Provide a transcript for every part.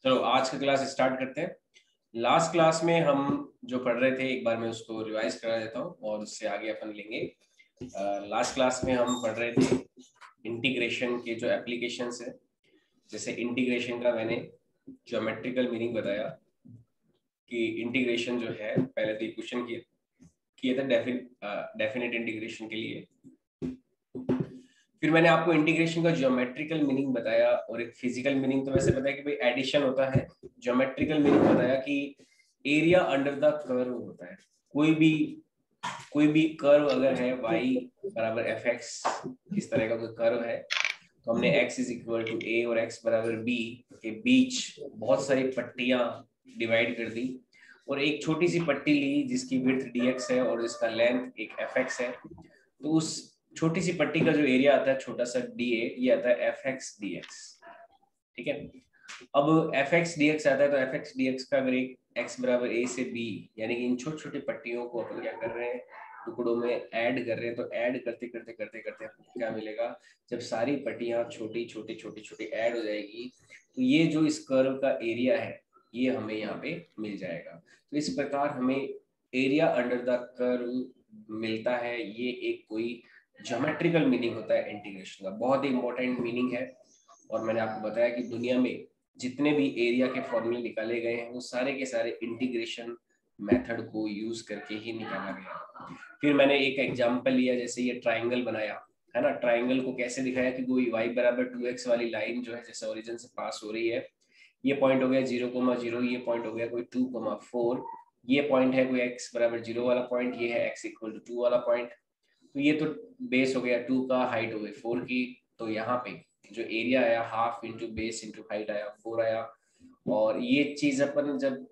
चलो आज का क्लास स्टार्ट करते हैं। लास्ट क्लास में हम जो पढ़ रहे थे एक बार मैं उसको रिवाइज करा देता हूँ और उससे आगे अपन लेंगे। लास्ट क्लास में हम पढ़ रहे थे इंटीग्रेशन के जो एप्लीकेशंस है। जैसे इंटीग्रेशन का मैंने ज्योमेट्रिकल मीनिंग बताया कि इंटीग्रेशन जो है, पहले तो क्वेश्चन किए थे डेफिनेट इंटीग्रेशन के लिए। फिर मैंने आपको इंटीग्रेशन का ज्योमेट्रिकल मीनिंग बताया और एक फिजिकल मीनिंग तो वैसे बताया कि भाई एडिशन होता है। ज्योमेट्रिकल मीनिंग बताया कि एरिया अंडर द कर्व होता है। कोई भी कर्व अगर है y बराबर एफ एक्स, इस तरह का कोई कर्व है तो हमने x is equal to a और x बराबर b के बीच बहुत सारी पट्टियां डिवाइड कर दी और एक छोटी सी पट्टी ली जिसकी विड्थ dx है और इसका लेंथ एक fx है। तो उस छोटी सी पट्टी का जो एरिया आता है छोटा सा dA, ये आता है fx dx। ठीक है, अब fx dx आता है तो fx dx का अगर एक x बराबर a से b, यानी कि इन छोटी छोटी पट्टियों को अपन क्या कर रहे हैं, टुकड़ों में ऐड कर रहे हैं। तो ऐड करते करते करते करते आपको क्या मिलेगा, जब सारी पट्टियां छोटी छोटी छोटी छोटी ऐड हो जाएगी तो ये जो इस कर्व का एरिया है ये हमें यहाँ पे मिल जाएगा। तो इस प्रकार हमें एरिया अंडर द कर्व मिलता है। ये एक कोई ज्योमेट्रिकल मीनिंग होता है इंटीग्रेशन का, बहुत ही इंपॉर्टेंट मीनिंग है। और मैंने आपको बताया कि दुनिया में जितने भी एरिया के फॉर्मूले निकाले गए हैं वो सारे के सारे इंटीग्रेशन मेथड को यूज करके ही निकाला गया। फिर मैंने एक एग्जांपल लिया, जैसे ये ट्राइंगल बनाया है ना। ट्राइंगल को कैसे दिखाया कि कोई y बराबर 2x वाली लाइन जो है जैसे ओरिजिन से पास हो रही है, ये पॉइंट हो गया 0,0, ये पॉइंट हो गया कोई 2,4, ये पॉइंट है कोई x बराबर 0 वाला पॉइंट, ये है x इक्वल टू 2 वाला पॉइंट। तो ये तो बेस हो गया 2 का, हाइट हो गई 4 की। तो यहाँ पे जो एरिया आया half into base into height आया 4 आया। और ये चीज अपन जब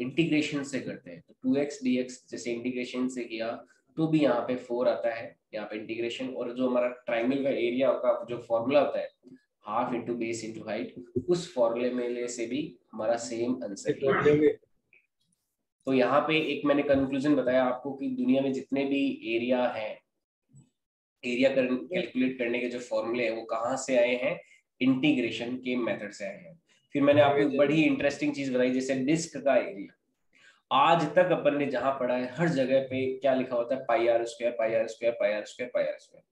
इंटीग्रेशन से करते हैं तो 2x dx जैसे इंटीग्रेशन से किया तो भी यहाँ पे 4 आता है यहाँ पे इंटीग्रेशन। और जो हमारा ट्राइंगल का एरिया का जो फॉर्मूला होता है half into base into height, उस फॉर्मूले में से भी हमारा सेम आंसर ही। तो यहाँ पे एक मैंने कंक्लूजन बताया आपको कि दुनिया में जितने भी एरिया हैं, एरिया कैलकुलेट करने के जो फॉर्मूले हैं वो कहाँ से आए हैं, इंटीग्रेशन के मेथड से आए हैं। फिर मैंने आपको एक बड़ी इंटरेस्टिंग चीज बताई, जैसे डिस्क का एरिया। आज तक अपन ने जहां पढ़ा है हर जगह पे क्या लिखा होता है, pi R square pi R square pi R square pi R square.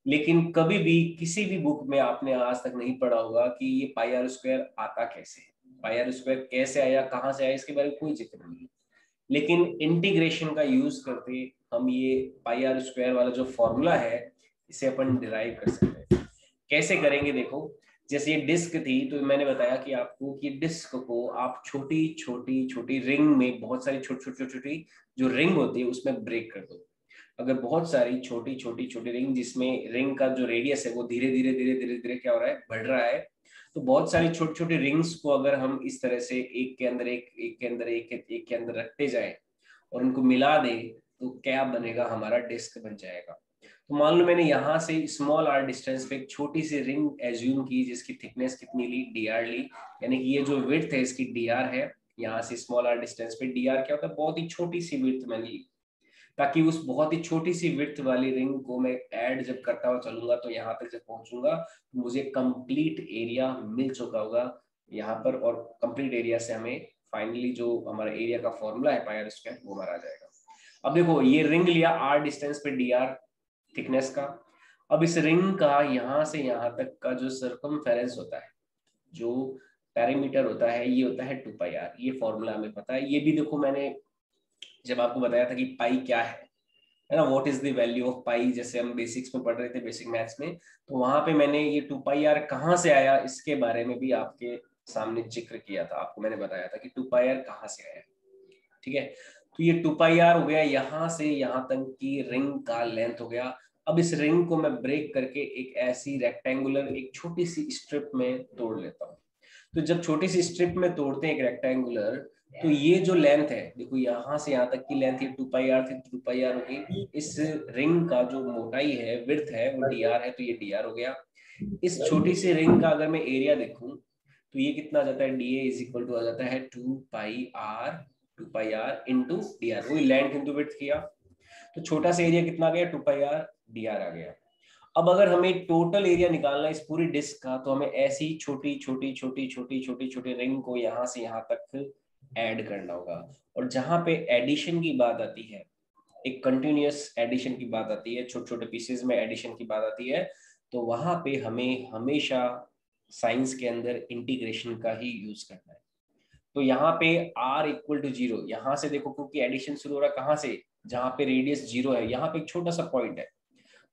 लेकिन कभी भी किसी भी बुक में आपने आज तक नहीं पढ़ा होगा कि ये पाई आर स्क्वायर आता कैसे है, पाई आर स्क्वायर कैसे आया, कहाँ से आया, इसके बारे में कोई जिक्र नहीं है। लेकिन इंटीग्रेशन का यूज करके हम ये पाई आर स्क्वायर वाला जो फॉर्मूला है इसे अपन डिराइव कर सकते हैं। कैसे करेंगे देखो, जैसे ये डिस्क थी तो मैंने बताया कि आपको कि डिस्क को आप छोटी छोटी छोटी रिंग में, बहुत सारी छोटी छोटी छोटी जो रिंग होती है उसमें ब्रेक कर दो। अगर बहुत सारी छोटी छोटी छोटी रिंग, जिसमें रिंग का जो रेडियस है वो धीरे धीरे धीरे धीरे धीरे क्या हो रहा है, बढ़ रहा है। तो बहुत सारी छोटी छोटी रिंग्स को अगर हम इस तरह से एक के अंदर एक के अंदर एक के अंदर रखते जाए और उनको मिला दे तो क्या बनेगा, हमारा डिस्क बन जाएगा। तो मान लो मैंने यहाँ से स्मॉल आर डिस्टेंस पे एक छोटी सी रिंग एज्यूम की जिसकी थिकनेस कितनी ली, dr ली, यानी कि ये जो विड्थ है इसकी dr है। यहाँ से स्मॉल आर डिस्टेंस पे dr क्या होता है, बहुत ही छोटी सी विड्थ मैंने ली, ताकि उस बहुत ही छोटी सी विड्थ वाली रिंग को मैं ऐड जब करता हुआ चलूंगा तो यहाँ तक जब पहुंचूंगा तो मुझे कंप्लीट एरिया मिल चुका होगा यहाँ पर। और कंप्लीट एरिया से हमें फाइनली जो हमारा एरिया का फॉर्मूला है पाई आर स्क्वायर वो हमारा आ जाएगा। अब देखो ये रिंग लिया आर डिस्टेंस पे dr थिकनेस का। अब इस रिंग का यहाँ से यहाँ तक का जो सर्कमफेरेंस होता है, जो पेरीमीटर होता है, ये होता है 2πr। ये फॉर्मूला हमें पता है। ये भी देखो मैंने जब आपको बताया था कि पाई क्या है ना, what is the value of pi, जैसे हम बेसिक्स में पढ़ रहे थे बेसिक मैथ्स में, तो वहां पे मैंने ये 2πr कहाँ से आया इसके बारे में भी आपके सामने जिक्र किया था। आपको मैंने बताया था कि 2πr कहाँ से आया। ठीक है, तो ये 2πr हो गया, यहाँ से यहाँ तक की रिंग का लेंथ हो गया। अब इस रिंग को मैं ब्रेक करके एक ऐसी रेक्टेंगुलर एक छोटी सी स्ट्रिप में तोड़ लेता हूँ। तो जब छोटी सी स्ट्रिप में तोड़ते हैं एक रेक्टेंगुलर, तो ये जो लेंथ है देखो यहाँ से यहाँ तक की लेंथ ये 2πr थी, 2πr होगी। इस रिंग का जो मोटाई है, विड्थ है, वो dr है, तो ये dr हो गया। इस छोटी सी रिंग का अगर मैं एरिया देखूं तो ये कितना आ जाता है, dA इज इक्वल टू आ जाता है 2πr इंटू dr, वही लेंथ इंटू विड्थ किया। तो छोटा सा एरिया कितना आ गया, 2πr dr आ गया। अब अगर हमें टोटल एरिया निकालना है इस पूरी डिस्क का, तो हमें ऐसी छोटी छोटी छोटी छोटी छोटी छोटी रिंग को यहाँ से यहाँ तक ऐड करना होगा। और जहां पे एडिशन की बात आती है, एक कंटिन्यूअस एडिशन की बात आती है, छोटे छोटे पीसेस में एडिशन की बात आती है, तो वहां पे हमें हमेशा साइंस के अंदर इंटीग्रेशन का ही यूज करना है। तो यहाँ पे r इक्वल टू 0, यहाँ से देखो क्योंकि एडिशन शुरू हो रहा है कहाँ से, जहाँ पे रेडियस 0 है, यहाँ पे एक छोटा सा पॉइंट है,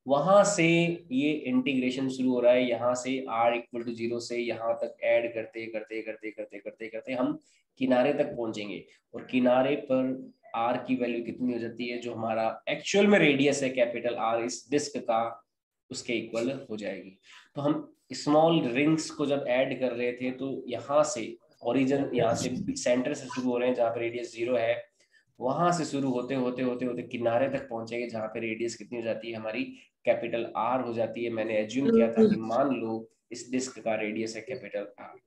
वहां से ये इंटीग्रेशन शुरू हो रहा है। यहाँ से r इक्वल टू 0 से यहाँ तक ऐड करते करते करते करते करते करते हम किनारे तक पहुंचेंगे। और किनारे पर r की वैल्यू कितनी हो जाती है, जो हमारा एक्चुअल में रेडियस है कैपिटल R इस डिस्क का, उसके इक्वल हो जाएगी। तो हम स्मॉल रिंग्स को जब ऐड कर रहे थे, तो यहाँ से ओरिजिन, यहाँ से सेंटर से शुरू हो रहे हैं जहाँ पे रेडियस 0 है, वहां से शुरू होते होते होते होते किनारे तक पहुंचेंगे जहां पे रेडियस कितनी हो जाती है हमारी, कैपिटल R हो जाती है। मैंने एज्यूम किया था कि मान लो इस डिस्क का रेडियस है कैपिटल R।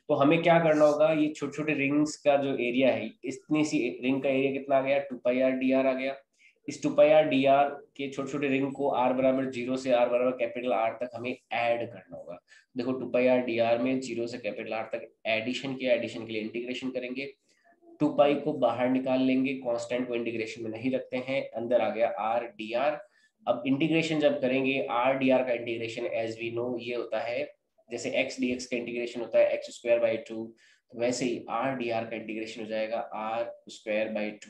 तो हमें क्या करना होगा, ये छोटे छोटे रिंग्स का जो एरिया है, इतनी सी रिंग का एरिया कितना आ गया, 2πr/dr आ गया। इस 2πr/dr के छोटे छोटे रिंग को r बराबर 0 से r बराबर कैपिटल R तक हमें ऐड करना होगा। देखो 2πr/dr में 0 से कैपिटल R तक एडिशन किया, एडिशन के लिए इंटीग्रेशन करेंगे, 2π को बाहर निकाल लेंगे, कांस्टेंट को इंटीग्रेशन में नहीं रखते हैं, अंदर आ गया r/dr। अब इंटीग्रेशन जब करेंगे, r/dr का इंटीग्रेशन एज वी नो ये होता है, जैसे x dx का इंटीग्रेशन होता है x²/2, वैसे ही r/dr का इंटीग्रेशन हो जाएगा r²/2।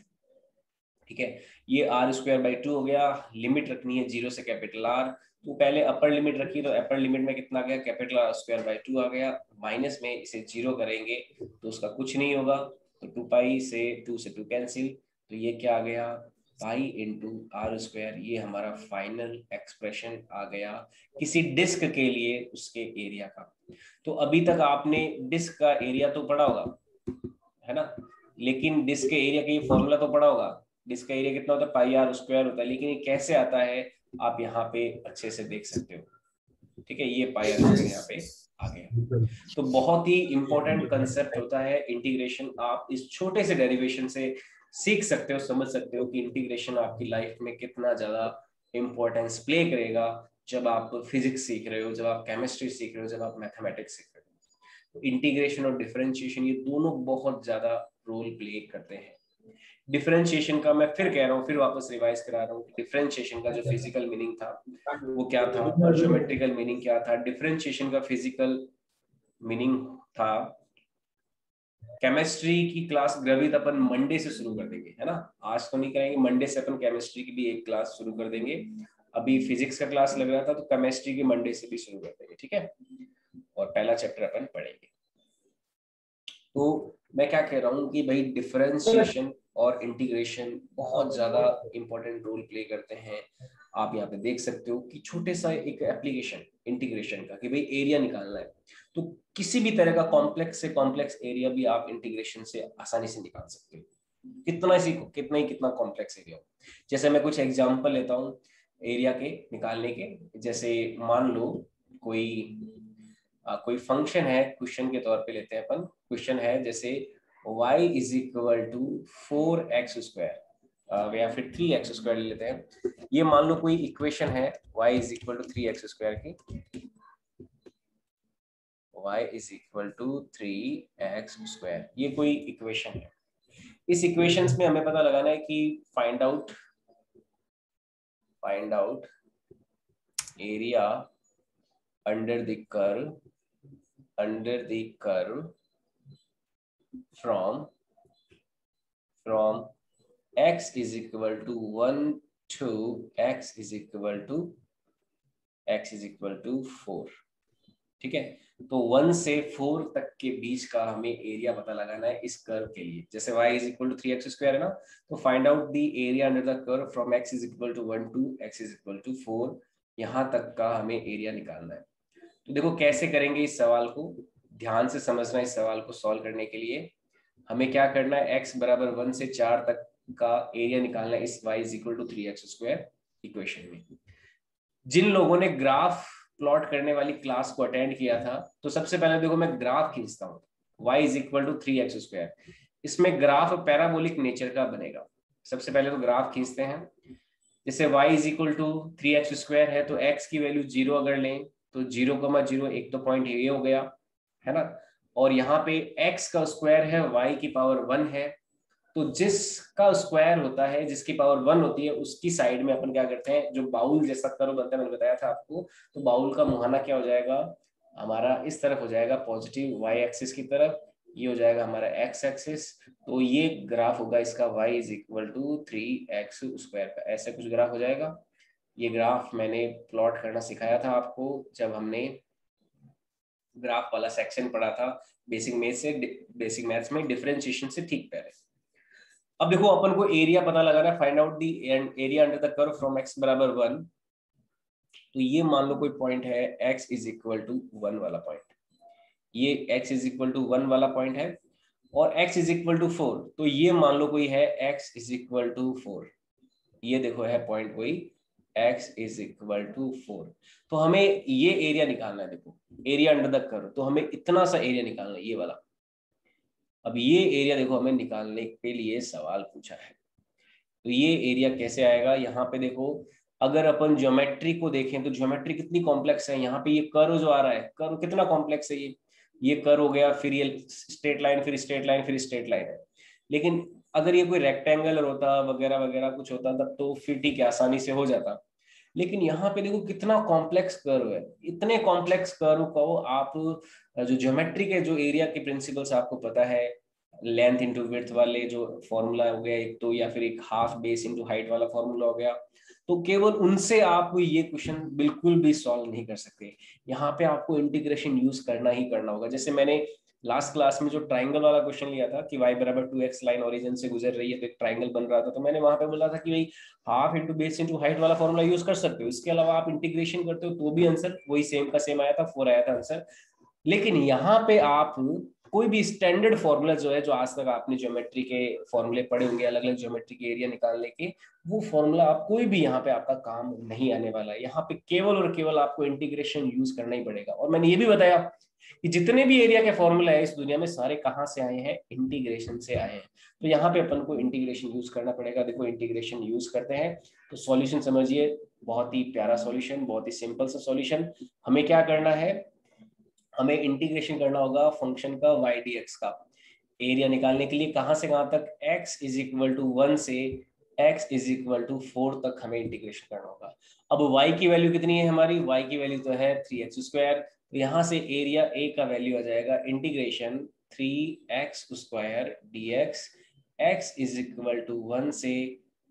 ठीक है, ये r²/2 हो गया। लिमिट रखनी है 0 से कैपिटल R, तो पहले अपर लिमिट रखी, तो अपर लिमिट में कितना गया, कैपिटल R²/2 आ गया। माइनस में इसे 0 करेंगे तो उसका कुछ नहीं होगा, तो 2π से 2 से 2 कैंसिल, तो ये क्या आ गया, पाई इंटू r²। ये हमारा फाइनल एक्सप्रेशन आ गया किसी डिस्क के लिए उसके एरिया का। तो अभी तक आपने डिस्क का एरिया तो पढ़ा होगा, है ना, लेकिन डिस्क के एरिया का ये फॉर्मूला तो पढ़ा होगा, डिस्क का एरिया कितना होता है, πr² होता है, लेकिन ये कैसे आता है आप यहाँ पे अच्छे से देख सकते हो। ठीक है, ये πr² यहाँ पे आ गया। तो बहुत ही इंपॉर्टेंट कंसेप्ट होता है इंटीग्रेशन। आप इस छोटे से डेरिवेशन से सीख सकते हो, समझ सकते हो कि इंटीग्रेशन आपकी लाइफ में कितना ज्यादा इंपॉर्टेंस प्ले करेगा, जब आप फिजिक्स सीख रहे हो, जब आप केमिस्ट्री सीख रहे हो, जब आप मैथमेटिक्स सीख रहे हो। तो इंटीग्रेशन और डिफरेंशिएशन ये दोनों बहुत ज्यादा रोल प्ले करते हैं। डिफरेंशिएशन का मैं फिर कह रहा हूँ, फिर वापस रिवाइज करा रहा हूँ, डिफरेंशिएशन का जो फिजिकल मीनिंग था वो क्या था, और ज्योमेट्रिकल मीनिंग क्या था। डिफरेंशिएशन का फिजिकल मीनिंग था, केमिस्ट्री की क्लास ग्रवित अपन मंडे से शुरू कर देंगे, है ना, आज तो नहीं करेंगे, मंडे से अपन केमिस्ट्री की भी एक क्लास शुरू कर देंगे। अभी फिजिक्स का क्लास लग रहा था, तो केमिस्ट्री की मंडे से भी शुरू कर देंगे, ठीक है, और पहला चैप्टर अपन पढ़ेंगे। तो मैं क्या कह रहा हूँ कि भाई डिफरेंशिएशन और इंटीग्रेशन बहुत ज्यादा इंपॉर्टेंट रोल प्ले करते हैं। आप यहाँ पे देख सकते हो कि छोटे सा एक एप्लीकेशन इंटीग्रेशन का, कि भाई एरिया निकालना है, तो किसी भी तरह का कॉम्प्लेक्स से कॉम्प्लेक्स एरिया भी आप इंटीग्रेशन से आसानी से निकाल सकते हो, कितना कॉम्प्लेक्स एरिया हो। जैसे मैं कुछ एग्जांपल लेता हूँ एरिया के निकालने के। जैसे मान लो कोई फंक्शन है, क्वेश्चन के तौर पे लेते हैं अपन, क्वेश्चन है जैसे y is equal to 4x², या फिर 3x² ले लेते हैं। ये मान लो कोई इक्वेशन है y is equal to 3x² की, y is equal to 3x², ये कोई इक्वेशन है। इस इक्वेशंस में हमें पता लगाना है कि find out area under the curve from x is equal to 1 to x is equal to 4। ठीक है, तो 1 से 4 तक के बीच का हमें एरिया पता लगाना है इस कर्व के लिए। जैसे y is equal to 3x² है ना, तो find out the area under the curve from x is equal to 1 to x is equal to 4, यहां तक का हमें एरिया निकालना है। तो देखो कैसे करेंगे इस सवाल को, ध्यान से समझना। इस सवाल को सॉल्व करने के लिए हमें क्या करना है, x बराबर 1 से 4 तक का एरिया निकालना है इस y is equal to 3x² equation में। जिन लोगों ने ग्राफ प्लॉट करने वाली क्लास को अटेंड किया था, तो सबसे पहले देखो मैं ग्राफ खींचता हूँ, y is equal to 3x²। इसमें ग्राफ पैराबोलिक नेचर का बनेगा। सबसे पहले तो ग्राफ खींचते हैं। जैसे y is equal to 3x² है तो x की वैल्यू 0 अगर लें तो 0,0 एक तो पॉइंट ये हो गया है ना, और यहाँ पे x का स्क्वायर है y की पावर 1 है, तो जिसका स्क्वायर होता है जिसकी पावर 1 होती है उसकी साइड में अपन क्या करते हैं, जो बाउल जैसा कर्व बनता है मैंने बताया था आपको, तो बाउल का मुहाना क्या हो जाएगा हमारा, इस तरफ हो जाएगा पॉजिटिव y एक्सिस की तरफ, ये हो जाएगा हमारा x एक्सिस, तो ये ग्राफ होगा इसका y is equal to 3x² का, ऐसा कुछ ग्राफ हो जाएगा। ये ग्राफ मैंने प्लॉट करना सिखाया था आपको जब हमने ग्राफ वाला सेक्शन पढ़ा था बेसिक मैथ्स में डिफरेंशिएशन से ठीक पहले। अब देखो अपन को एरिया पता लगाना है, find out the area under the curve from x बराबर 1, तो ये मान लो कोई पॉइंट है x इज इक्वल टू 1 वाला पॉइंट, ये x इज इक्वल टू 1 वाला पॉइंट है, और x इज इक्वल टू 4, तो ये मान लो कोई है x इज इक्वल टू 4, ये देखो है पॉइंट कोई x इज इक्वल टू 4, तो हमें ये एरिया निकालना है, देखो एरिया अंडर द कर्व, तो हमें इतना सा एरिया निकालना है ये वाला। अब ये एरिया देखो हमें निकालने के लिए सवाल पूछा है, तो ये एरिया कैसे आएगा, यहाँ पे देखो अगर अपन ज्योमेट्री को देखें तो ज्योमेट्री कितनी कॉम्प्लेक्स है, यहाँ पे ये कर्व जो आ रहा है कर्व कितना कॉम्प्लेक्स है, ये कर्व हो गया, फिर ये स्ट्रेट लाइन, फिर स्ट्रेट लाइन, फिर स्ट्रेट लाइन है। लेकिन अगर ये कोई रेक्टेंगल होता वगैरह वगैरह कुछ होता तब तो फिर ठीक है आसानी से हो जाता, लेकिन यहाँ पे देखो कितना कॉम्प्लेक्स कर्व है, इतने कॉम्प्लेक्स कर्व को आप जो ज्योमेट्री के जो एरिया के प्रिंसिपल्स आपको पता है, लेंथ इंटू विड्थ वाले जो फॉर्मूला हो गया एक तो, या फिर एक हाफ बेस इंटू हाइट वाला फॉर्मूला हो गया, तो केवल उनसे आप ये क्वेश्चन बिल्कुल भी सॉल्व नहीं कर सकते। यहाँ पे आपको इंटीग्रेशन यूज करना ही करना होगा। जैसे मैंने लास्ट क्लास में जो ट्राइंगल वाला क्वेश्चन लिया था कि y बराबर 2x लाइन ओरिजिन से गुजर रही है तो एक ट्राइंगल बन रहा था, तो मैंने वहां पे बोला था कि भाई half into base into height वाला फॉर्मूला यूज कर सकते हो, इसके अलावा आप इंटीग्रेशन करते हो तो भी आंसर वही सेम का सेम आया था, 4 आया था आंसर। लेकिन यहाँ पे आप कोई भी स्टैंडर्ड फॉर्मूला जो है, जो आज तक आपने ज्योमेट्री के फॉर्मूले पढ़े होंगे अलग अलग ज्योमेट्री के एरिया निकालने के, वो फॉर्मूला आप कोई भी यहाँ पे आपका काम नहीं आने वाला है। यहाँ पे केवल और केवल आपको इंटीग्रेशन यूज करना ही पड़ेगा। और मैंने ये भी बताया कि जितने भी एरिया के फॉर्मूला है इस दुनिया में सारे कहाँ से आए हैं, इंटीग्रेशन से आए हैं। तो यहाँ पे अपन को इंटीग्रेशन यूज करना पड़ेगा। देखो इंटीग्रेशन यूज करते हैं तो सॉल्यूशन समझिए, बहुत ही प्यारा सॉल्यूशन, बहुत ही सिंपल सा सॉल्यूशन। हमें क्या करना है, हमें इंटीग्रेशन करना होगा फंक्शन का y dx का एरिया निकालने के लिए, कहां से कहां तक, x इज इक्वल टू 1 से x इज इक्वल टू 4 तक हमें इंटीग्रेशन करना होगा। अब y की वैल्यू कितनी है हमारी, y की वैल्यू तो है 3x², तो यहाँ से एरिया a का वैल्यू आ जाएगा integration 3x² dx, x is equal to 1 से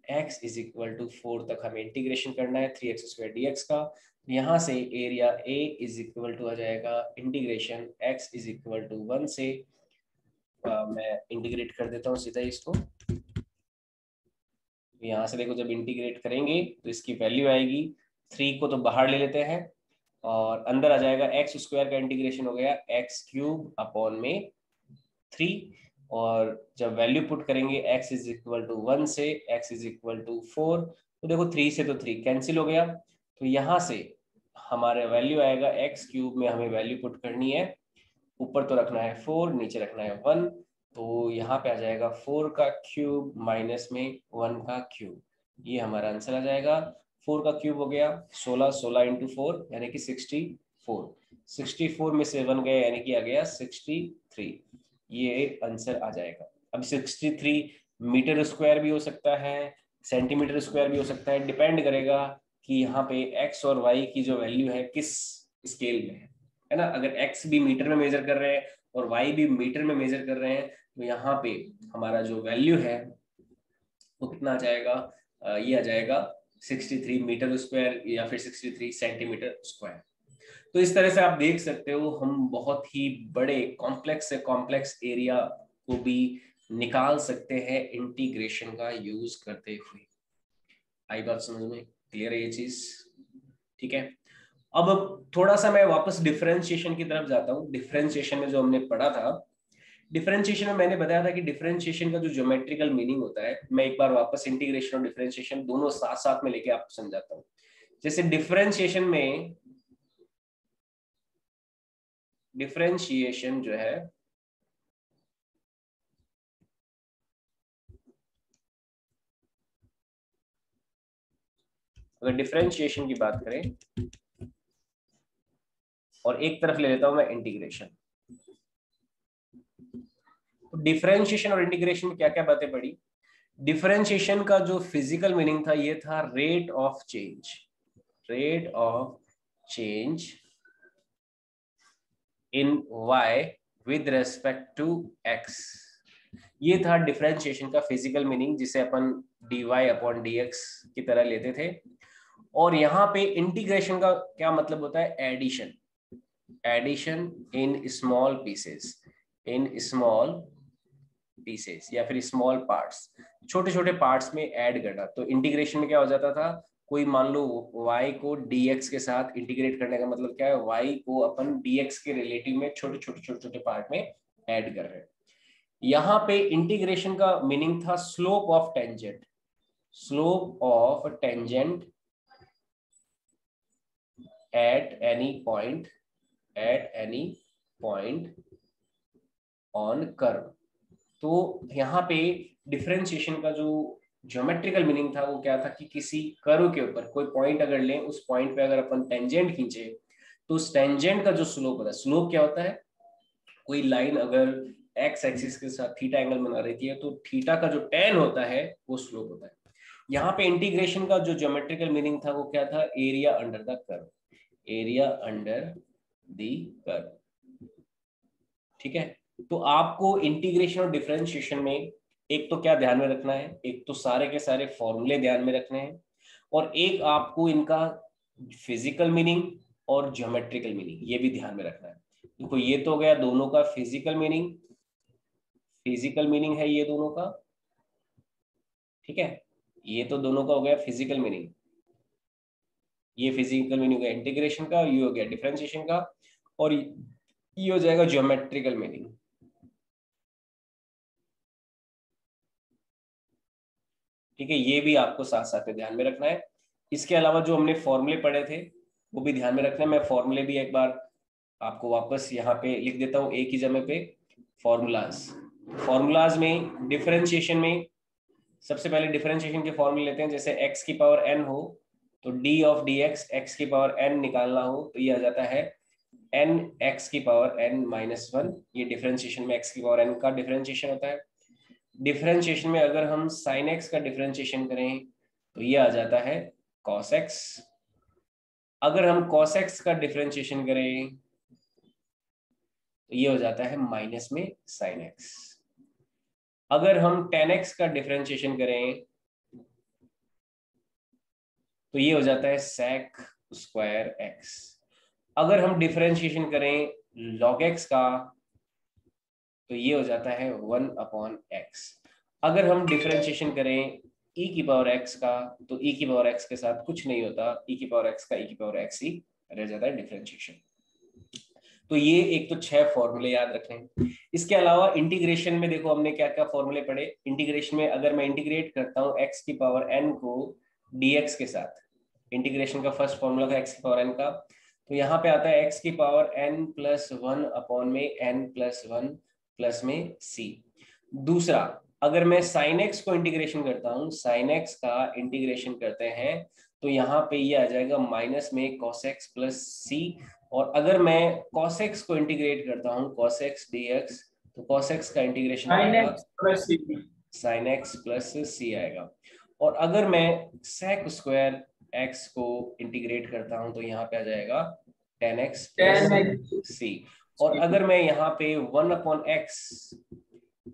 x इज इक्वल टू 4 तक हमें इंटीग्रेशन करना है 3x² dx का। यहाँ से area a is equal to आ जाएगा integration x is equal to 1 से, मैं इंटीग्रेट कर देता हूँ सीधा इसको। यहाँ से देखो जब इंटीग्रेट करेंगे तो इसकी वैल्यू आएगी 3 को तो बाहर ले लेते हैं और अंदर आ जाएगा x² का इंटीग्रेशन हो गया x³ अपॉन में 3, और जब वैल्यू पुट करेंगे x इज इक्वल टू 1 से x इज इक्वल टू 4, तो देखो 3 से तो 3 कैंसिल हो गया, तो यहाँ से हमारा वैल्यू आएगा x³ में हमें वैल्यू पुट करनी है, ऊपर तो रखना है 4, नीचे रखना है 1, तो यहाँ पे आ जाएगा 4 का क्यूब माइनस में 1 का क्यूब, ये हमारा आंसर आ जाएगा। 4 का क्यूब हो गया 16, 16 इंटू 4 यानी कि 64, 64 में से 1 गया यानी कि आ गया 63, ये आंसर आ जाएगा। अब 63 मीटर स्क्वायर भी हो सकता है, सेंटीमीटर स्क्वायर भी हो सकता है, डिपेंड करेगा कि यहाँ पे x और y की जो वैल्यू है किस स्केल में है ना। अगर x भी मीटर में मेजर कर रहे हैं और y भी मीटर में मेजर कर रहे हैं तो यहाँ पे हमारा जो वैल्यू है वो कितना आ जाएगा, ये आ जाएगा 63 मीटर स्क्वायर या फिर 63 सेंटीमीटर स्क्वायर। तो इस तरह से आप देख सकते हो हम बहुत ही बड़े कॉम्प्लेक्स से कॉम्प्लेक्स एरिया को भी निकाल सकते हैं इंटीग्रेशन का यूज करते हुए। आई बात समझ में, क्लियर है ये चीज, ठीक है। अब थोड़ा सा मैं वापस डिफरेंशिएशन की तरफ जाता हूँ। डिफरेंशिएशन में जो हमने पढ़ा था, डिफरेंशिएशन में मैंने बताया था कि डिफरेंशिएशन का जो ज्योमेट्रिकल मीनिंग होता है, मैं एक बार वापस इंटीग्रेशन और डिफरेंशिएशन दोनों साथ साथ में लेके आपको समझाता हूँ। जैसे डिफरेंशिएशन जो है अगर डिफरेंशिएशन की बात करें और एक तरफ ले लेता हूं मैं इंटीग्रेशन, तो डिफरेंशिएशन और इंटीग्रेशन में क्या क्या बातें पड़ी। डिफरेंशिएशन का जो फिजिकल मीनिंग था ये था rate of change, rate of change in y with respect to x। ये था डिफरेंशिएशन का फिजिकल मीनिंग, जिसे अपन dy अपॉन dx की तरह लेते थे। और यहाँ पे इंटीग्रेशन का क्या मतलब होता है, addition, addition in small pieces, in small pieces या फिर स्मॉल पार्ट्स, छोटे छोटे पार्ट्स में ऐड करना। तो इंटीग्रेशन में क्या हो जाता था, कोई मान लो y को dx के साथ इंटीग्रेट करने का मतलब क्या है, y को अपन dx के रिलेटिव में छोटे छोटे छोटे छोटे पार्ट में ऐड कर रहे हैं। यहाँ पे इंटीग्रेशन का मीनिंग था slope of tangent, slope of tangent at any point, at any point on curve. तो यहाँ पे डिफरेंशिएशन का जो ज्योमेट्रिकल मीनिंग था वो क्या था कि किसी कर्व के ऊपर कोई पॉइंट अगर लें, उस पॉइंट पे अगर अपन टेंजेंट खींचे तो उस टेंजेंट का जो स्लोप होता है, स्लोप क्या होता है, कोई लाइन अगर एक्स एक्सिस के साथ थीटा एंगल बना रही है तो थीटा का जो टेन होता है वो स्लोप होता है। यहाँ पे इंटीग्रेशन का जो ज्योमेट्रिकल मीनिंग था वो क्या था, area under the curve, area under the curve. ठीक है, तो आपको इंटीग्रेशन और डिफरेंशिएशन में एक तो क्या ध्यान में रखना है, एक तो सारे के सारे फॉर्मूले ध्यान में रखने हैं, और एक आपको इनका फिजिकल मीनिंग और ज्योमेट्रिकल मीनिंग ये भी ध्यान में रखना है। देखो ये तो हो गया दोनों का फिजिकल मीनिंग, फिजिकल मीनिंग है ये दोनों का, ठीक है, ये तो दोनों का हो गया फिजिकल मीनिंग, ये फिजिकल मीनिंग है इंटीग्रेशन का, ये हो गया डिफरेंशिएशन का, और ये हो जाएगा ज्योमेट्रिकल मीनिंग। ठीक है, ये भी आपको साथ साथ में ध्यान में रखना है। इसके अलावा जो हमने फॉर्मूले पढ़े थे वो भी ध्यान में रखना है। मैं फॉर्मूले भी एक बार आपको वापस यहाँ पे लिख देता हूँ एक ही जगह पे। फॉर्मूलाज, फॉर्मूलाज में डिफरेंशिएशन में सबसे पहले डिफरेंशिएशन के फॉर्मूले लेते हैं। जैसे x की पावर n हो तो d ऑफ dx, x की पावर n निकालना हो तो ये आ जाता है n x की पावर n माइनस 1। ये डिफरेंशिएशन में x की पावर n का डिफरेंशिएशन होता है। डिफरेंशिएशन में अगर हम sin x का डिफरेंशिएशन करें तो ये आ जाता है cos x। अगर हम cos x का डिफरेंशिएशन करें तो ये हो जाता है माइनस में sin x। अगर हम tan x का डिफरेंशिएशन करें तो ये हो जाता है sec स्क्वायर x। अगर हम डिफरेंशिएशन करें log x का तो ये हो जाता है 1 अपॉन x। अगर हम डिफरेंशिएशन करें e की पावर x का तो e की पावर x के साथ कुछ नहीं होता, e की पावर x का e की पावर x ही रह जाता है डिफरेंशिएशन। तो ये एक तो 6 फॉर्मूले याद रखें। इसके अलावा इंटीग्रेशन में देखो हमने क्या क्या फॉर्मूले पढ़े। इंटीग्रेशन में अगर मैं इंटीग्रेट करता हूँ x की पावर n को dx के साथ, इंटीग्रेशन का फर्स्ट फॉर्मूला था x की पावर n का, तो यहाँ पे आता है x की पावर n प्लस 1 अपॉन में n प्लस 1 प्लस में c। दूसरा, अगर मैं sin x को इंटीग्रेशन करता हूँ, sin x का इंटीग्रेशन करते हैं तो यहाँ पे ये आ जाएगा माइनस में cos x प्लस c। और अगर मैं cos x को इंटीग्रेट करता हूँ cos x dx तो cos x का इंटीग्रेशन आएगा sin x प्लस c आएगा। और अगर मैं sec स्क्वायर x को इंटीग्रेट करता हूँ तो यहाँ पे आ जाएगा tan x प्लस c। और अगर मैं यहाँ पे 1 अपॉन x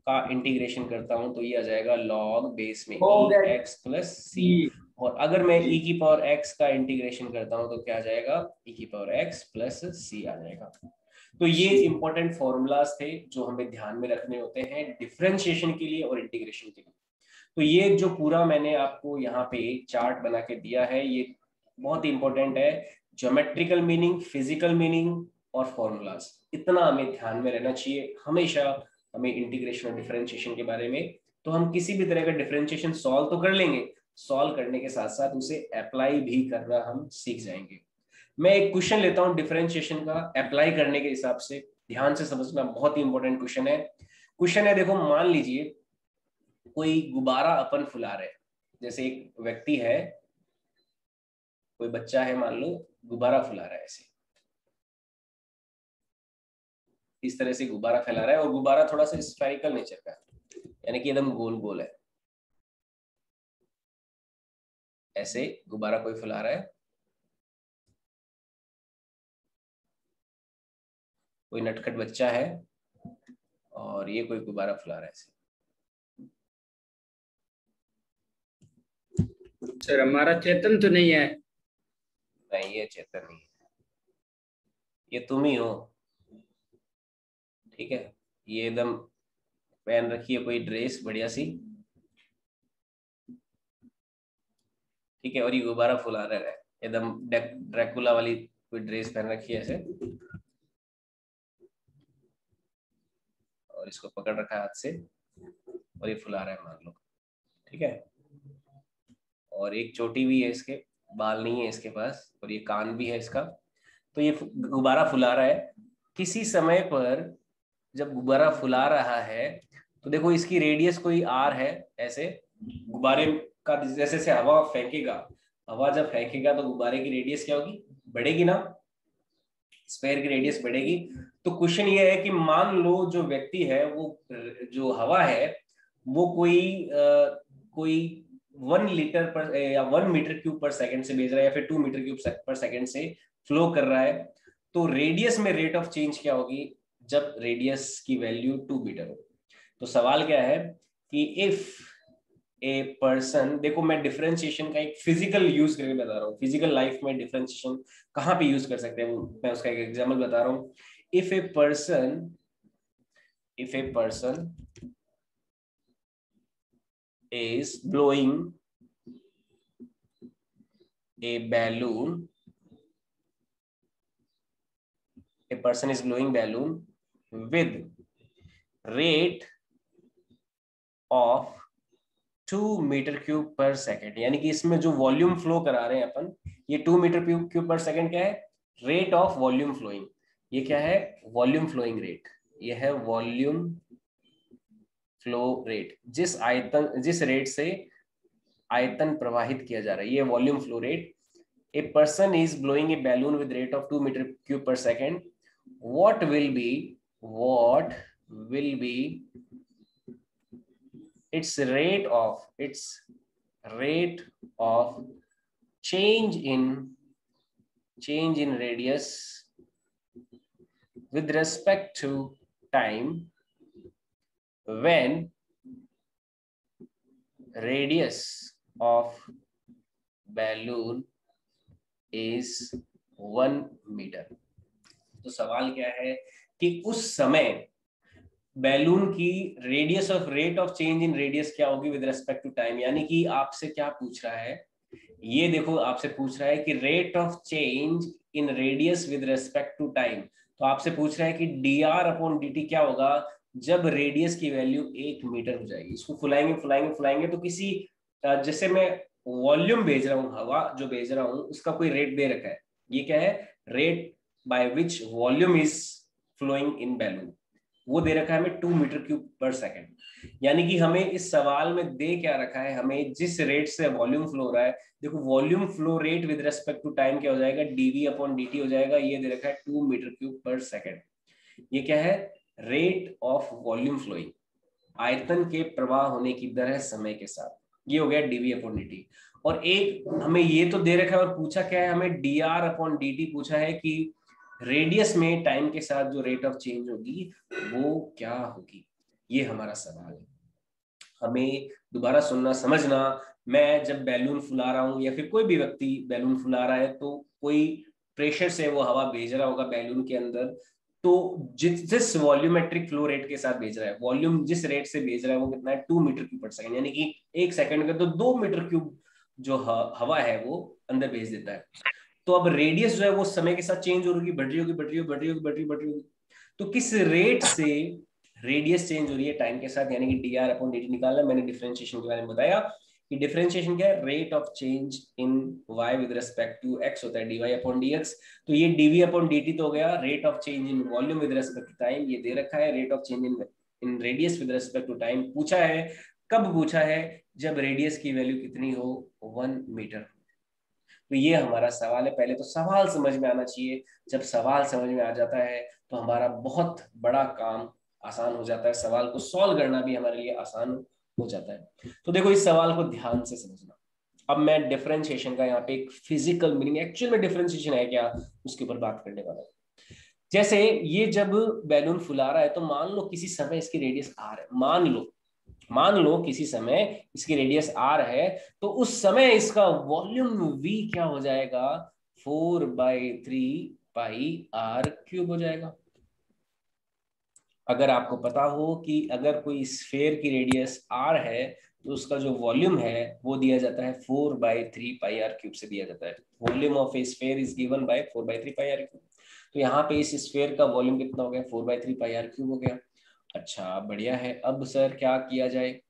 का इंटीग्रेशन करता हूँ तो ये आ जाएगा log बेस में e x प्लस c। और अगर मैं e की पावर x का इंटीग्रेशन करता हूँ तो क्या आ जाएगा, e की पावर x प्लस c आ जाएगा। तो ये इंपॉर्टेंट फॉर्मूलाज थे जो हमें ध्यान में रखने होते हैं डिफरेंशिएशन के लिए और इंटीग्रेशन के लिए। तो ये जो पूरा मैंने आपको यहाँ पे चार्ट बना के दिया है ये बहुत ही इंपॉर्टेंट है। ज्योमेट्रिकल मीनिंग, फिजिकल मीनिंग और फॉर्मूलाज, इतना हमें ध्यान में रहना चाहिए हमेशा हमें इंटीग्रेशन और डिफरेंशिएशन के बारे में। तो हम किसी भी तरह का डिफरेंशिएशन सॉल्व तो कर लेंगे, सॉल्व करने के साथ साथ उसे अप्लाई भी करना हम सीख जाएंगे। मैं एक क्वेश्चन लेता हूं डिफरेंशिएशन का अप्लाई करने के हिसाब से, ध्यान से समझना, बहुत ही इंपॉर्टेंट क्वेश्चन है। क्वेश्चन है देखो, मान लीजिए कोई गुब्बारा अपन फुला रहे, जैसे एक व्यक्ति है कोई बच्चा है, मान लो गुब्बारा फुला रहा है ऐसे, इस तरह से गुब्बारा फैला रहा है, और गुब्बारा थोड़ा सा स्फेरिकल नेचर का है, यानी कि एकदम गोल गोल है, ऐसे गुब्बारा कोई फुला रहा है, कोई नटखट बच्चा है और ये कोई गुब्बारा फुला रहा है ऐसे। सर हमारा चेतन तो नहीं है? नहीं, ये चेतन नहीं है, ये तुम ही हो, ठीक है। ये एकदम पहन रखी है कोई ड्रेस बढ़िया सी, ठीक है, और ये गुब्बारा फुला रहा है एकदम ड्रैकुला वाली कोई ड्रेस पहन रखी है ऐसे, और इसको पकड़ रखा है हाथ से और ये फुला रहा है मान लो, ठीक है। और एक चोटी भी है इसके, बाल नहीं है इसके पास, और ये कान भी है इसका। तो ये गुब्बारा फुला रहा है। किसी समय पर जब गुब्बारा फुला रहा है तो देखो इसकी रेडियस कोई आर है ऐसे, गुब्बारे का जैसे जैसे हवा फेंकेगा, हवा जब फेंकेगा तो गुब्बारे की रेडियस क्या होगी, बढ़ेगी ना, स्फेयर की रेडियस बढ़ेगी। तो क्वेश्चन ये है कि मान लो जो व्यक्ति है वो, जो हवा है वो कोई 1 लीटर पर या 1 मीटर क्यूब पर सेकंड से भेज रहा है, या फिर 2 मीटर क्यूब पर सेकंड से फ्लो कर रहा है, तो रेडियस में रेट ऑफ चेंज क्या होगी जब रेडियस की वैल्यू 2 मीटर हो। तो सवाल क्या है कि इफ ए पर्सन, देखो मैं डिफरेंशिएशन का एक फिजिकल यूज करके बता रहा हूँ, फिजिकल लाइफ में डिफरेंशिएशन कहाँ पे यूज कर सकते हैं, मैं उसका एक एग्जांपल बता रहा हूँ। If a person is blowing a balloon, a person is blowing balloon with rate of 2 metre cube per second, यानी कि इसमें जो वॉल्यूम फ्लो करा रहे हैं अपन, ये 2 मीटर क्यूब पर सेकेंड क्या है, रेट ऑफ वॉल्यूम फ्लोइंग। ये क्या है, वॉल्यूम फ्लोइंग रेट, ये है वॉल्यूम फ्लो रेट, जिस रेट से आयतन प्रवाहित किया जा रहा है, ये volume flow rate. A person is blowing a balloon with rate of 2 metre cube per second, what will be its rate of change in radius with respect to time when radius of balloon is 1 metre. तो सवाल क्या है कि उस समय balloon की rate of change in radius क्या होगी विद रिस्पेक्ट टू टाइम, यानी कि आपसे क्या पूछ रहा है, ये देखो आपसे पूछ रहा है कि rate of change in radius with respect to time. तो आपसे पूछ रहा है कि dr/dt क्या होगा जब रेडियस की वैल्यू 1 मीटर हो जाएगी। इसको फुलाएंगे तो किसी जैसे मैं वॉल्यूम भेज रहा हूँ, हवा जो भेज रहा हूँ उसका कोई रेट दे रखा है, ये क्या है, rate by which volume is flowing in balloon, वो दे रखा है हमें 2 मीटर क्यूब पर सेकेंड। यानी कि हमें इस सवाल में दे क्या रखा है, हमें जिस रेट से वॉल्यूम फ्लो हो रहा है, देखो volume flow rate with respect to time क्या हो जाएगा, dv/dt हो जाएगा, ये दे रखा है 2 मीटर क्यूब पर सेकेंड। ये क्या है, रेट ऑफ वॉल्यूम फ्लोइंग, आयतन के प्रवाह होने की दर है समय के साथ, ये हो गया dv/dt। और एक हमें ये तो दे रखा है और पूछा क्या है, हमें dr/dt पूछा है कि रेडियस में टाइम के साथ जो रेट ऑफ चेंज होगी वो क्या होगी, ये हमारा सवाल है। हमें दोबारा सुनना समझना, मैं जब बैलून फुला रहा हूँ या फिर कोई भी व्यक्ति बैलून फुला रहा है तो कोई प्रेशर से वो हवा भेज रहा होगा बैलून के अंदर, तो जिस वॉल्यूमेट्रिक फ्लो रेट के साथ भेज रहा है, वॉल्यूम जिस रेट से भेज रहा है वो कितना है, 2 मीटर क्यूब पर सेकंड, यानी कि 1 सेकंड का तो 2 मीटर क्यूब जो हवा है वो अंदर भेज देता है। तो अब रेडियस जो है वो समय के साथ चेंज हो रही, बढ़ रही होगी। तो किस रेट से रेडियस चेंज हो रही है टाइम के साथ, यानी कि dr/dt निकालना। मैंने डिफरेंशिएशन के बारे में बताया कि डिफरेंशिएशन क्या है, rate of change in y with respect to x होता है dy/dx। तो ये dv/dt तो हो गया rate of change in volume with respect to time, ये दे रखा है rate of change in radius with respect to time. पूछा है कब, पूछा है जब रेडियस की वैल्यू कितनी हो, 1 मीटर। तो ये हमारा सवाल है। पहले तो सवाल समझ में आना चाहिए, जब सवाल समझ में आ जाता है तो हमारा बहुत बड़ा काम आसान हो जाता है, सवाल को सॉल्व करना भी हमारे लिए आसान हो जाता है। तो देखो इस सवाल को ध्यान से समझना। अब मैं डिफरेंशिएशन का यहाँ पे एक फिजिकल मीनिंग, एक्चुअल में डिफरेंशिएशन है क्या, उसके ऊपर बात करने वाला हूँ। जैसे ये जब बैलून फुला रहा है तो मान लो किसी समय इसकी रेडियस आर है, मान लो किसी समय इसकी रेडियस आर है, तो उस समय इसका वॉल्यूम वी क्या हो जाएगा, 4/3 πr³ हो जाएगा। अगर आपको पता हो कि अगर कोई स्फेयर की रेडियस आर है तो उसका जो वॉल्यूम है वो दिया जाता है 4/3 πr³ से दिया जाता है। Volume of A sphere is given by 4/3 πr³। तो यहाँ पे इस स्फेयर का वॉल्यूम कितना हो गया, 4/3 πr³ हो गया। अच्छा बढ़िया है। अब सर क्या किया जाए,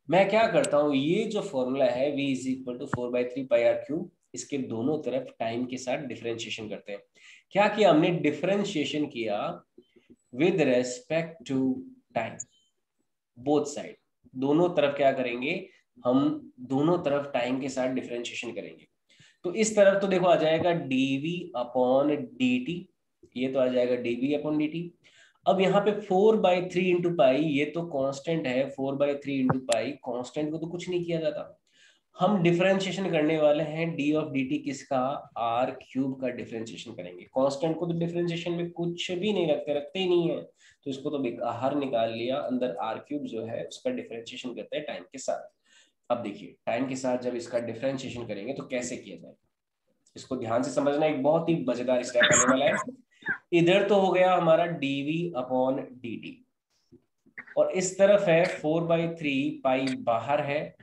मैं क्या करता हूँ, ये जो फॉर्मूला है v is equal to 4/3 πr³, इसके दोनों तरफ टाइम के साथ डिफरेंशिएशन करते हैं। क्या किया हमने, डिफरेंशिएशन किया with respect to time, both side, दोनों तरफ क्या करेंगे, हम दोनों तरफ टाइम के साथ डिफरेंशिएशन करेंगे। तो इस तरफ तो देखो आ जाएगा dv/dt, ये तो आ जाएगा dv/dt। अब यहाँ पे 4/3 इंटू पाई, ये तो कांस्टेंट है, 4/3 इंटू पाई, कांस्टेंट को तो कुछ नहीं किया जाता। हम डिफरेंशिएशन करने वाले हैं डी ऑफ डी टी किसका, r³ का डिफरेंशिएशन करेंगे। कांस्टेंट को तो डिफरेंशिएशन में कुछ भी नहीं रखते ही नहीं है, तो इसको तो बाहर निकाल लिया, अंदर r³ जो है उसका डिफरेंशिएशन करते हैं टाइम के साथ। अब देखिए टाइम के साथ जब इसका डिफरेंशिएशन करेंगे तो कैसे किया जाए, इसको ध्यान से समझना, एक बहुत ही मजेदार स्टेप आने वाला है। इधर तो हो गया हमारा dv/dt और इस तरफ है 4/3 बाहर है।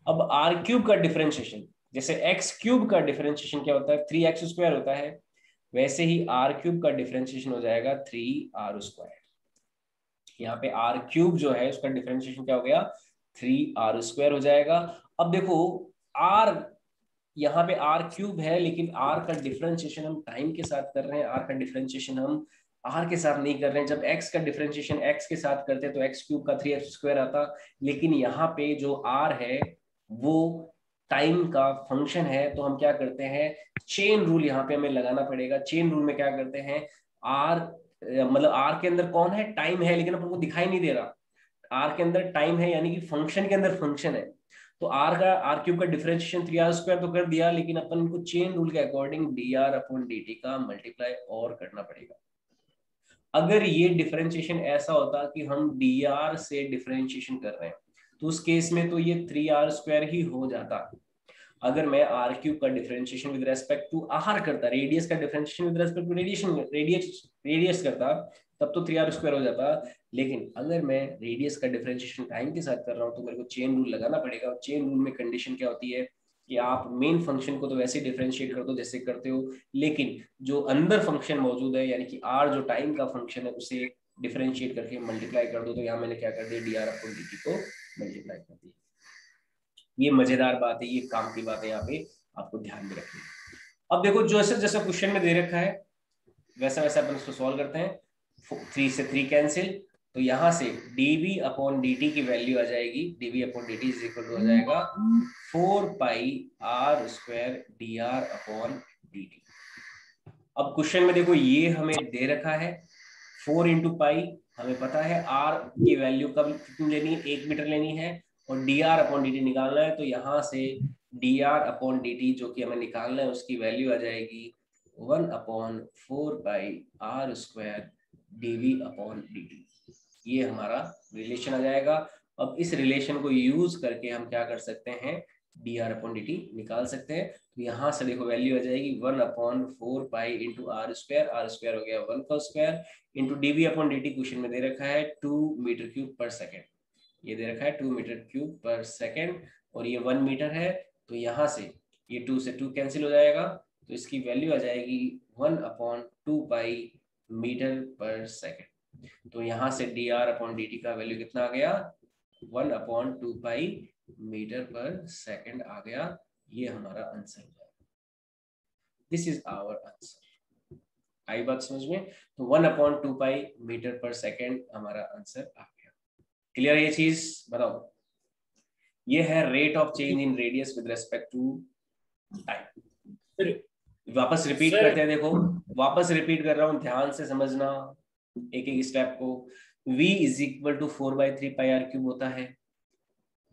अब r³ का डिफरेंशिएशन, जैसे x³ का डिफरेंशिएशन क्या होता है, 3x² होता है, वैसे ही r³ का डिफरेंशिएशन हो जाएगा 3r²। यहाँ पे r³ जो है उसका डिफरेंशिएशन क्या हो गया, 3r² हो जाएगा। अब देखो r, यहाँ पे r³ है लेकिन r का डिफरेंशिएशन हम टाइम के साथ कर रहे हैं, r का डिफरेंशिएशन हम r के साथ नहीं कर रहे हैं। जब x का डिफरेंशिएशन x के साथ करते तो x³ का 3x² आता, लेकिन यहाँ पे जो r है वो टाइम का फंक्शन है, तो हम क्या करते हैं, चेन रूल यहाँ पे हमें लगाना पड़ेगा। चेन रूल में क्या करते हैं, r मतलब r के अंदर कौन है, टाइम है, लेकिन अपन को दिखाई नहीं दे रहा, r के अंदर टाइम है यानी कि फंक्शन के अंदर फंक्शन है। तो r³ का डिफरेंशिएशन 3r² तो कर दिया, लेकिन अपन को चेन रूल के अकॉर्डिंग dr/dt का मल्टीप्लाई और करना पड़ेगा। अगर ये डिफरेंशिएशन ऐसा होता कि हम dr से डिफरेंशिएशन कर रहे हैं तो उस केस में तो ये 3r² ही हो जाता। अगर मैं r³ का differentiation with respect to r करता, रेडियस का differentiation with respect to radius करता, तब तो 3r² हो जाता। लेकिन अगर मैं रेडियस का डिफरेंशिएशन टाइम के साथ कर रहा हूँ तो मेरे को चेन रूल लगाना पड़ेगा। और चेन रूल में कंडीशन क्या होती है कि आप मेन फंक्शन को तो वैसे डिफरेंशिएट कर दो जैसे करते हो, लेकिन जो अंदर फंक्शन मौजूद है यानी कि r जो टाइम का फंक्शन है उसे डिफरेंशिएट करके मल्टीप्लाई कर दो। तो यहाँ मैंने क्या कर दिया, dr/dt को मल्टीप्लाई कर दिया। ये मजेदार बात है, ये काम की बात है, यहाँ पे आपको ध्यान में रखनी है। अब देखो जैसे जैसा क्वेश्चन में दे रखा है वैसा वैसा अपन इसको सॉल्व करते हैं। 3 से 3 कैंसिल, तो यहाँ से dv/dt की वैल्यू आ जाएगी, dv/dt इज इक्वल टू हो जाएगा 4πr² dr/dt। अब क्वेश्चन में देखो ये हमें दे रखा है 4 इंटू पाई, हमें पता है r की वैल्यू कब कितनी लेनी है, 1 मीटर लेनी है, और dr/dt निकालना है। तो यहाँ से dr/dt जो कि हमें निकालना है उसकी वैल्यू आ जाएगी 1/4πr² dv/dt। ये हमारा रिलेशन आ जाएगा। अब इस रिलेशन को यूज करके हम क्या कर सकते हैं, dr/dt निकाल सकते हैं। तो यहाँ से देखो वैल्यू आ जाएगी 1/4π इंटू r² हो गया 1 का स्क्वायर, इंटू dv/dt क्वेश्चन में दे रखा है 2 मीटर क्यूब पर सेकेंड, ये दे रखा है 2 मीटर क्यूब पर सेकेंड, और ये 1 मीटर है। तो यहाँ से ये 2 से 2 कैंसिल हो जाएगा, तो इसकी वैल्यू आ जाएगी 1/2π मीटर पर सेकेंड। तो यहाँ से dr/dt का वैल्यू कितना आ गया, 1/2π मीटर पर सेकेंड आ गया। ये हमारा आंसर है, दिस इज आवर आंसर। आई बात समझ में, तो 1/2π मीटर पर सेकेंड हमारा आंसर आ गया। क्लियर ये चीज बताओ, ये है rate of change in radius with respect to time. वापस रिपीट करते हैं, देखो वापस रिपीट कर रहा हूँ, ध्यान से समझना एक एक स्टेप को। v is equal to 4/3 pi r cube होता है।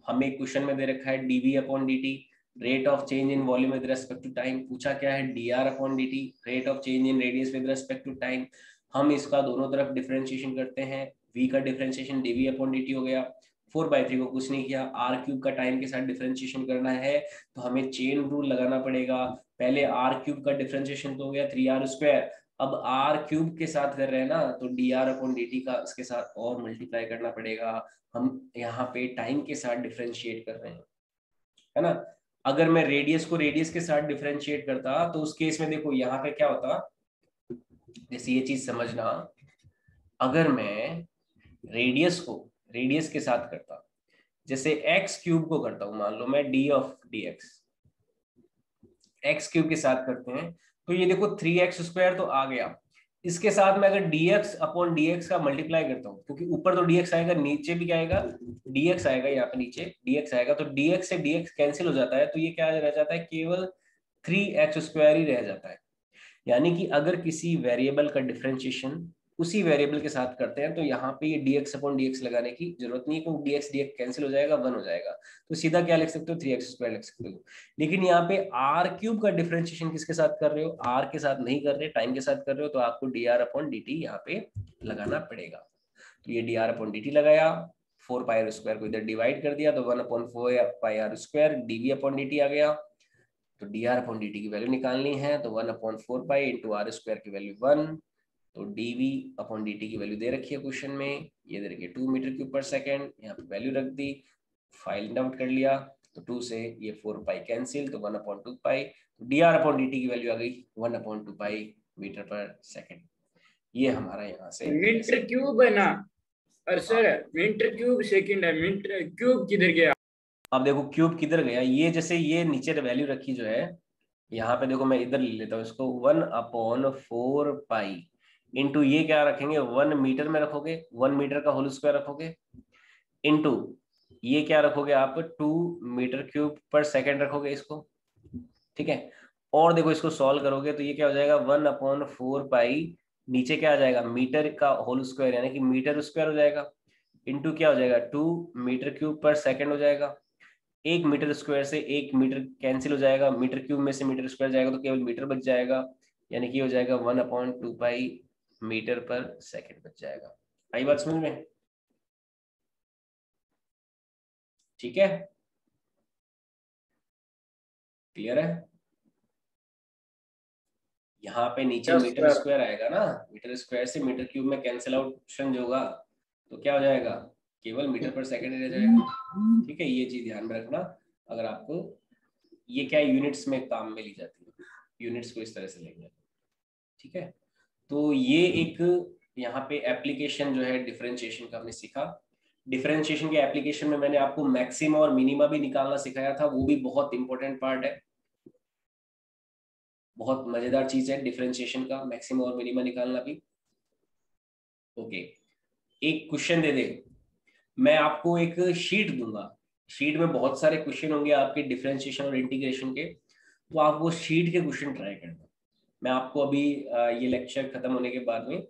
हमें क्वेश्चन में दे रखा है dv upon dt, rate of change in volume with respect to time. पूछा क्या है, dr upon dt, rate of change in radius with respect to time. हम इसका दोनों तरफ डिफरेंशिएशन करते हैं, v का डिफरेंशिएशन dv अपॉन dt हो गया। 4/3 को कुछ नहीं किया, आर क्यूब का टाइम के साथ डिफरेंशिएशन करना है तो हमें चेन रूल लगाना पड़ेगा। पहले आर क्यूब का डिफरेंशिएशन तो हो गया 3r², अब आर क्यूब के साथ कर रहे हैं ना, तो dr अपॉन dt का इसके साथ और मल्टीप्लाई करना पड़ेगा। हम यहाँ पे टाइम के साथ डिफरेंशिएट कर रहे हैं, है ना। अगर मैं रेडियस को रेडियस के साथ डिफरेंशिएट करता तो उस केस में देखो यहाँ पे क्या होता, जैसे ये चीज समझना, अगर मैं रेडियस को रेडियस के साथ करता, जैसे एक्स क्यूब को करता हूं, मान लो मैं D of D x cube के साथ करते हैं, तो ये देखो 3x² तो आ गया। इसके साथ में अगर dx अपॉन dx का मल्टीप्लाई करता हूँ, क्योंकि ऊपर तो dx आएगा, नीचे भी क्या आएगा, dx आएगा, यहाँ पे नीचे dx आएगा, तो dx से dx कैंसिल हो जाता है, तो ये क्या रह जाता है, केवल 3x² ही रह जाता है। यानी कि अगर किसी वेरिएबल का डिफरेंशिएशन उसी वेरिएबल के साथ करते हैं तो यहाँ पे ये dx अपॉन dx लगाने की जरूरत नहीं है, क्योंकि dx dx कैंसिल हो जाएगा, 1 हो जाएगा, तो सीधा क्या लिख सकते हो, 3x² लिख सकते हो। लेकिन यहाँ पे आर क्यूब का डिफरेंशिएशन किसके साथ कर रहे हो, आर के साथ नहीं कर रहे, टाइम के साथ कर रहे हो, तो आपको dr अपॉन dt यहाँ पे लगाना पड़ेगा। तो ये dr अपॉन dt लगाया, 4πr² को इधर डिवाइड कर दिया, तो 1/4πr² dv अपॉन dt आ गया। तो dr अपॉन dt की वैल्यू निकालनी है, तो 1/4π इंटू r² की वैल्यू 1, तो dv अपॉन dt की वैल्यू दे रखी है क्वेश्चन में, ये दे रखी है 2 मीटर क्यूब पर सेकेंड, यहाँ पे वैल्यू रख दी, फाइल आउट कर लिया, तो 2 से ये 4π कैंसिल, तो 1/2π, तो dr अपॉन dt की वैल्यू आ गई 1/2π मीटर पर सेकेंड। ये हमारा यहाँ से मीटर क्यूब है ना, और सर मीटर क्यूब सेकंड है, मीटर क्यूब किधर गया। अब देखो क्यूब किधर गया, ये जैसे ये नीचे वैल्यू रखी जो है, यहाँ पे देखो मैं इधर ले लेता हूँ इसको, 1/4π इंटू ये क्या रखेंगे, 1 मीटर में रखोगे, 1 मीटर का होल स्क्वायर रखोगे, इंटू ये क्या रखोगे आप, 2 मीटर क्यूब पर सेकेंड रखोगे इसको, ठीक है। और देखो इसको सॉल्व करोगे तो ये क्या हो जाएगा, 1/4π, नीचे क्या आ जाएगा, मीटर का होल स्क्वायर यानी कि मीटर स्क्वायर हो जाएगा, इंटू क्या हो जाएगा, 2 मीटर क्यूब पर सेकेंड हो जाएगा। 1 मीटर स्क्वायर से 1 मीटर कैंसिल हो जाएगा, मीटर क्यूब में से मीटर स्क्वायर जाएगा तो केवल मीटर बच जाएगा, यानी कि हो जाएगा 1/2π मीटर पर सेकेंड बच जाएगा। आई बात समझ में, ठीक है, क्लियर है। यहाँ पे नीचे मीटर स्क्वायर आएगा ना, मीटर स्क्वायर से मीटर क्यूब में कैंसिल आउट जो होगा तो क्या हो जाएगा, केवल मीटर पर सेकेंड रह जाएगा, ठीक है। ये चीज ध्यान में रखना, अगर आपको ये क्या यूनिट्स में काम में ली जाती है, यूनिट्स को इस तरह से लेंगे, ठीक है। तो ये एक यहाँ पे एप्लीकेशन जो है डिफरेंशिएशन का हमने सीखा। डिफरेंशिएशन के एप्लीकेशन में मैंने आपको मैक्सिमा और मिनिमा भी निकालना सिखाया था, वो भी बहुत इंपॉर्टेंट पार्ट है, बहुत मजेदार चीज है डिफरेंशिएशन का, मैक्सिमा और मिनिमा निकालना भी। ओके, एक क्वेश्चन दे दे, मैं आपको एक शीट दूंगा, शीट में बहुत सारे क्वेश्चन होंगे आपके डिफरेंशिएशन और इंटीग्रेशन के, तो आप वो शीट के क्वेश्चन ट्राई करना। मैं आपको अभी ये लेक्चर खत्म होने के बाद में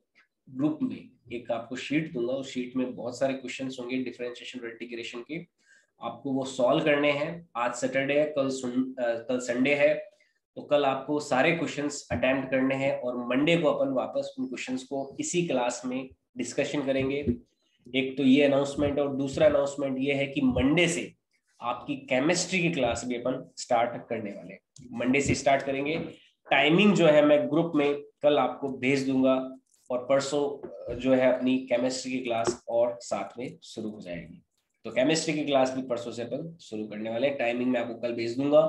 ग्रुप में एक आपको शीट दूंगा, उस शीट में बहुत सारे क्वेश्चंस होंगे डिफरेंशिएशन और इंटीग्रेशन के, आपको वो सॉल्व करने हैं। आज सैटरडे है, कल संडे है, तो कल आपको सारे क्वेश्चंस अटेम्प्ट करने हैं और मंडे को अपन वापस उन क्वेश्चंस को इसी क्लास में डिस्कशन करेंगे। एक तो ये अनाउंसमेंट, और दूसरा अनाउंसमेंट ये है कि मंडे से आपकी केमिस्ट्री की क्लास भी अपन स्टार्ट करने वाले हैं, मंडे से स्टार्ट करेंगे। टाइमिंग जो है मैं ग्रुप में कल आपको भेज दूंगा, और परसों जो है अपनी केमिस्ट्री की क्लास और साथ में शुरू हो जाएगी। तो केमिस्ट्री की क्लास भी परसों से अपन शुरू करने वाले हैं, टाइमिंग मैं आपको कल भेज दूंगा,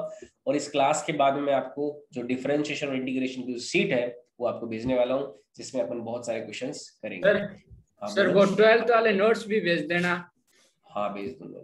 और इस क्लास के बाद में मैं आपको जो डिफरेंशिएशन और इंटीग्रेशन की सीट है वो आपको भेजने वाला हूँ, जिसमें अपन बहुत सारे क्वेश्चंस करेंगे। सर वो 12th वाले नोट्स भी भेज देना। हाँ भेज दूंगा।